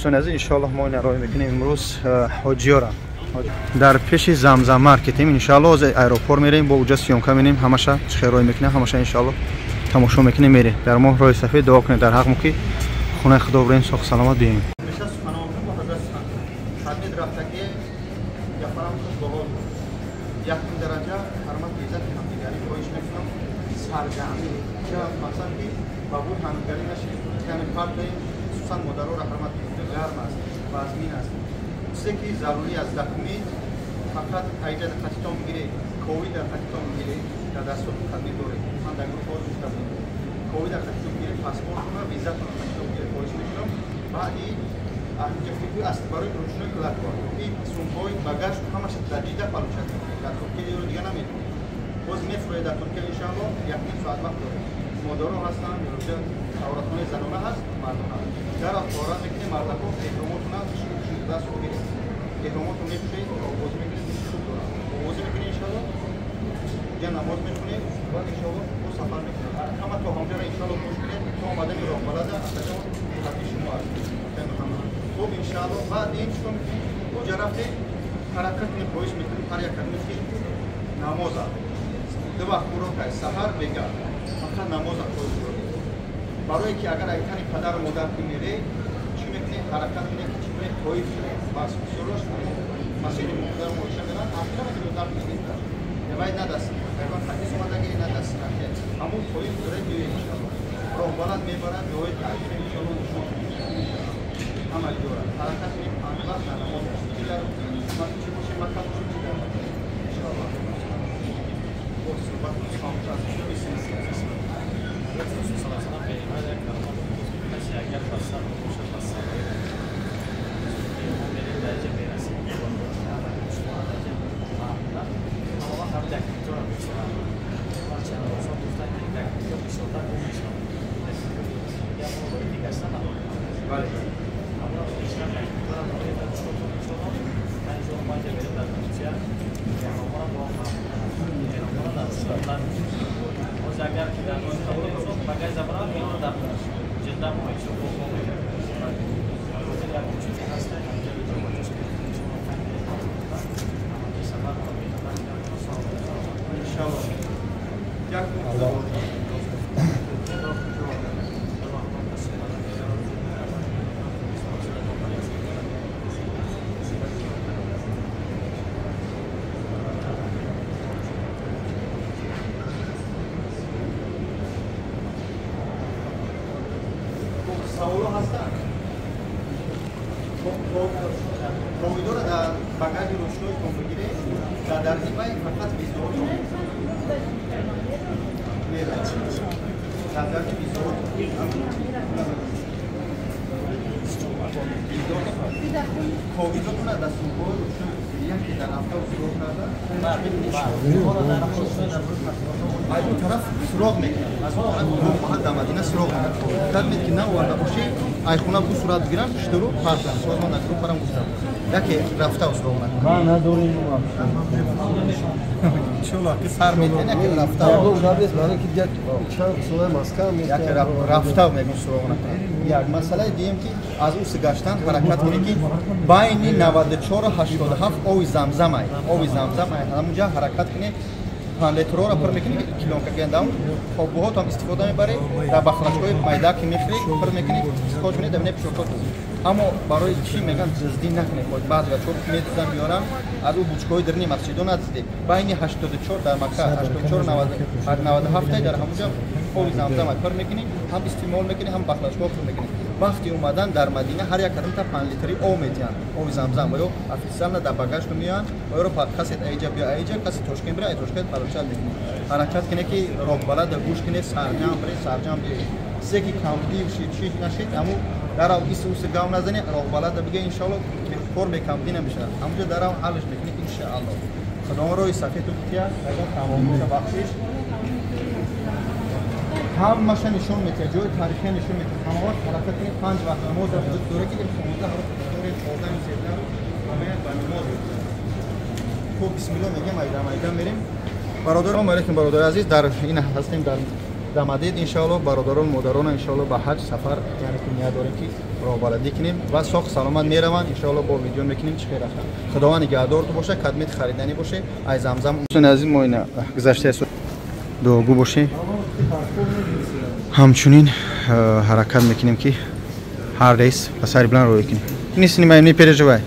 انشالله ما نرای میکنیم امروز حاجیارا در پیش زمزم مارکتیم انشالله از ایروپور میریم با اونجا سیومکا میریم همشه خیرای میکنه همشه انشالله تماشا میکنه میره در ما روی صفحه دعا کنه در حق مکی خونه خدا برین سخت سلامت بیایم یکم درجه حرمت عزت همدیگری رویش میکنم سرگرمی که مثلا که بابور همدیگری نشید یعنی فرد داریم خصوصا مدارو را حرمت گرم است وزمین است چیزی که ضروری است دکمی فقط ایجاد خطیتون میگیره کووید در خطیتون میگیره در دستور خدمی دوره من در گروه خود میستم کووید در خطیتون میگیره پاسپورت کنم ویزا کنم خطیتون میگیره رویش میکنم بعدی اینجا فکر است برای روشنی کلات کن این سومپوی باگاژ همش تجدید پالوچه در ترکیه رو دیگه نمیتونه باز میفروشه در ترکیه انشالله یک ساعت وقت داره مدارو هستن روزه عورتونه زنانه هست مردانه در افراد میکنه مردکو احراماتونه دست رو میگیره احراماتون میپوشید باز میکنید شروع داره باز میکنید انشالله یا نماز میکنید بعد انشالله دو سفر میکنید همه تو همجا را انشالله خوش کنید تو آمدن رو بلده اصلا حقی شما هست خوب انشالله بعد این چطور میکنید اونجا رفته حرکت میکنید میکنید هر یک کنید نماز دو وقت برو که سحر بگه فقط نماز خود رو برای که اگر ایتانی پدر و مادر که میره چی میکنه حرکت میکنه که چی میکنه تویف کنه بس بسیارش مسیح مقدر موشه میرن اخیرا میکنه دار میکنید نباید ندست پیغان حدیث اومدگی ندست نکه همون تویف داره دیوی انشالله رو بالد میبرد دوی تعیف انشالله نشون عمل دورد حرکت میکنه پانوات نماز چی دارم چی باشه مکه باشه چی دارم انشالله صحبت خاموش Pomidor da bagagem roșu cum băgire, dar zi mai fac vizor. Dar vizor. Pomidor până da supor, ia ki da hafta suroq nada. Ay bu taraf suroq mekan. Az o mahal damadina suroq. Tad metkina orada boşe ay xuna bu surat giran pishtiru farqlan. Sozman akru param gustam. Яке рафта усрогна. Ма надорим ма. Чула ки сар метен яке рафта. Ягу гадес мана ки як чанд сулай маска метен. Яке рафта мегин усрогна. Як масъалаи дием ки аз ус гаштан ҳаракат кунӣ ки байни 94-87 ови замзамай. Ови замзамай ҳамунҷа ҳаракат кунӣ. Панлетрора пур мекунӣ килонка гендам. Хобуҳо там истифода мебарӣ. Дар бахлачҳои майда ки мехӯрӣ пур мекунӣ. Скоч кунӣ дар пешокот. Аммо барои чӣ меган зиздӣ накунед баъзеа чор метизан биёрам аз ӯ бучкаҳои дирни масҷидо назидӣ байни 84 дар макка 84-97 дар ҳамунҷа ови замзама пур мекунӣ ҳам истеъмол мекунӣ ҳам бахлачҳо пур мекунӣ вақти омадан дар мадина ҳар як кадамта 5 литри об метиҳанд ови замзам ё официална дар багажка меоянд ва ёро касе айҷа биё айҷа касе тошкент бира тошкент парочал мекунӣ ҳаракат кунӣ ки роҳбалада гӯш кунӣ сарҷам бирӣ сарҷам биёӣ чизе ки камдив шид нашид аммо дарав ис гав назани роҳбалада бига иншоалло кор бекамдӣ намешавад ҳамунҷо дарав ҳаллш мекунӣ иншаалло худомо роҳи сафеду кутия агар тамомуша бахшиш ҳамаша нишон метиҳад ҷои таърихия нишон метиҳад ҳамавақт ҳаракат кунед 5 вақт намоза вуҷуд дора ки 15 доред 14 седа ҳамаи ба намоз хуб бисмилла мегем айда мерем бародарон алейкум бародари азиз дар ин ҳастем дар дамадид иншоалло бародарон модарона иншоалло ба ҳаҷ сафар яъне ки ния дорем ки роҳбарадӣ кунем ва соҳ саломат мераванд. Иншоалло бо видео мекунем. Чӣ хайр аха. Худованд нигоҳдорту боша, кадмит харидани боше. Ай Замзам азиз мо ина гузаштаи дуогӯ боше. Ҳамчунин ҳаракат мекунем ки ҳар рейс ба сари биланд роҳ кунем. Не снимай, не переживай.